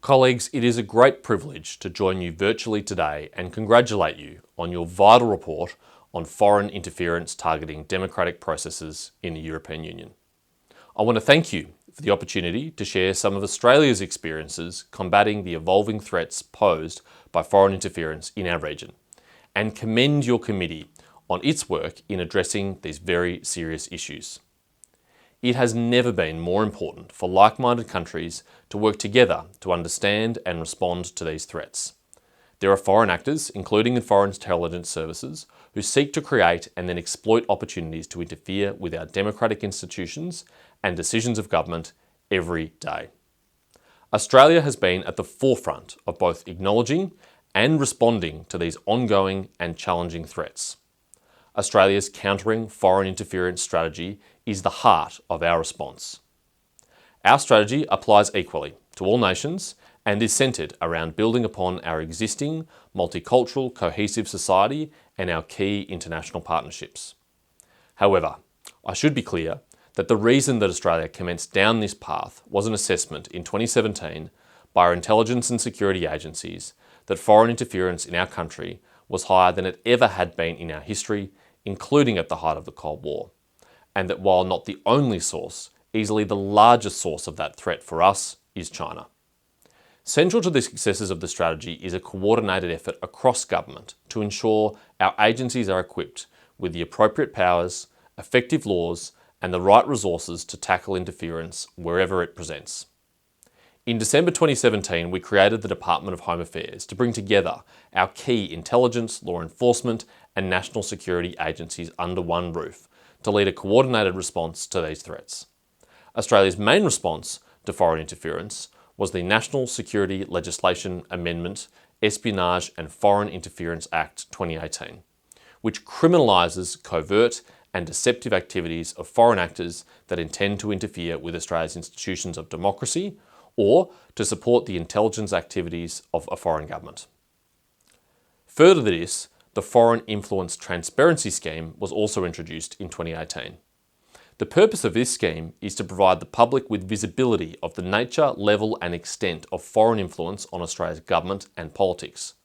Colleagues, it is a great privilege to join you virtually today and congratulate you on your vital report on foreign interference targeting democratic processes in the European Union. I want to thank you for the opportunity to share some of Australia's experiences combating the evolving threats posed by foreign interference in our region, and commend your committee on its work in addressing these very serious issues. It has never been more important for like-minded countries to work together to understand and respond to these threats. There are foreign actors, including in foreign intelligence services, who seek to create and then exploit opportunities to interfere with our democratic institutions and decisions of government every day. Australia has been at the forefront of both acknowledging and responding to these ongoing and challenging threats. Australia's countering foreign interference strategy is the heart of our response. Our strategy applies equally to all nations and is centred around building upon our existing multicultural, cohesive society and our key international partnerships. However, I should be clear that the reason that Australia commenced down this path was an assessment in 2017 by our intelligence and security agencies that foreign interference in our country was higher than it ever had been in our history, including at the height of the Cold War, and that while not the only source, easily the largest source of that threat for us is China. Central to the successes of the strategy is a coordinated effort across government to ensure our agencies are equipped with the appropriate powers, effective laws, and the right resources to tackle interference wherever it presents. In December 2017, we created the Department of Home Affairs to bring together our key intelligence, law enforcement, and national security agencies under one roof to lead a coordinated response to these threats. Australia's main response to foreign interference was the National Security Legislation Amendment, Espionage and Foreign Interference Act 2018, which criminalises covert and deceptive activities of foreign actors that intend to interfere with Australia's institutions of democracy or to support the intelligence activities of a foreign government. Further to this, the Foreign Influence Transparency Scheme was also introduced in 2018. The purpose of this scheme is to provide the public with visibility of the nature, level and extent of foreign influence on Australia's government and politics.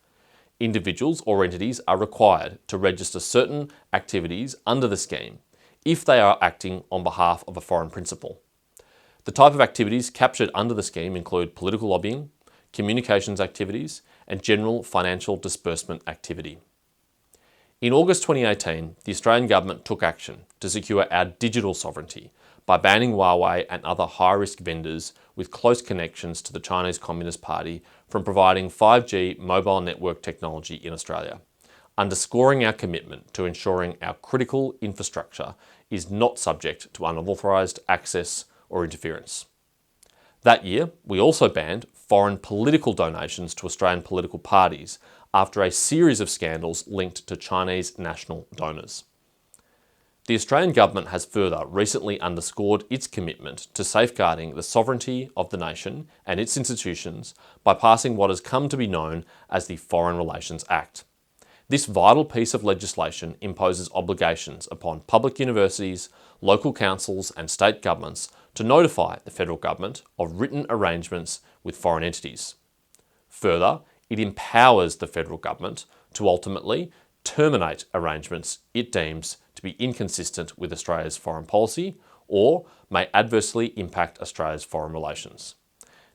Individuals or entities are required to register certain activities under the scheme if they are acting on behalf of a foreign principal. The type of activities captured under the scheme include political lobbying, communications activities, and general financial disbursement activity. In August 2018, the Australian Government took action to secure our digital sovereignty by banning Huawei and other high-risk vendors with close connections to the Chinese Communist Party from providing 5G mobile network technology in Australia, underscoring our commitment to ensuring our critical infrastructure is not subject to unauthorised access or interference. That year, we also banned foreign political donations to Australian political parties after a series of scandals linked to Chinese national donors. The Australian Government has further recently underscored its commitment to safeguarding the sovereignty of the nation and its institutions by passing what has come to be known as the Foreign Relations Act. This vital piece of legislation imposes obligations upon public universities, local councils and state governments to notify the federal government of written arrangements with foreign entities. Further, it empowers the federal government to ultimately terminate arrangements it deems to be inconsistent with Australia's foreign policy or may adversely impact Australia's foreign relations.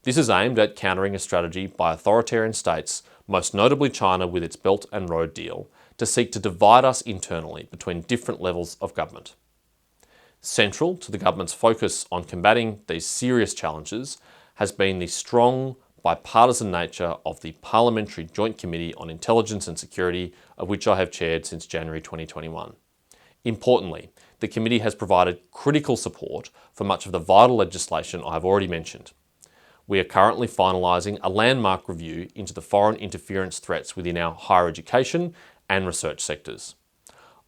This is aimed at countering a strategy by authoritarian states, most notably China with its Belt and Road deal, to seek to divide us internally between different levels of government. Central to the government's focus on combating these serious challenges has been the strong bipartisan nature of the Parliamentary Joint Committee on Intelligence and Security, of which I have chaired since January 2021. Importantly, the committee has provided critical support for much of the vital legislation I have already mentioned. We are currently finalising a landmark review into the foreign interference threats within our higher education and research sectors.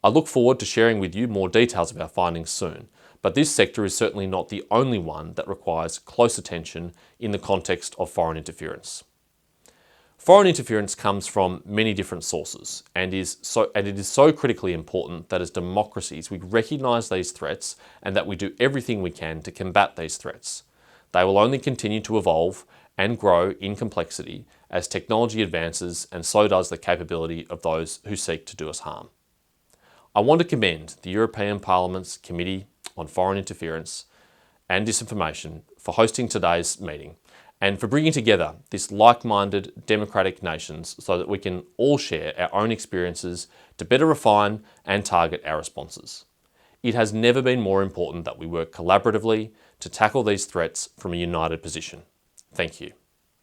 I look forward to sharing with you more details of our findings soon, but this sector is certainly not the only one that requires close attention in the context of foreign interference. Foreign interference comes from many different sources and it is so critically important that as democracies we recognise these threats and that we do everything we can to combat these threats. They will only continue to evolve and grow in complexity as technology advances, and so does the capability of those who seek to do us harm. I want to commend the European Parliament's Committee on Foreign Interference and Disinformation for hosting today's meeting and for bringing together this like-minded democratic nations so that we can all share our own experiences to better refine and target our responses. It has never been more important that we work collaboratively to tackle these threats from a united position. Thank you.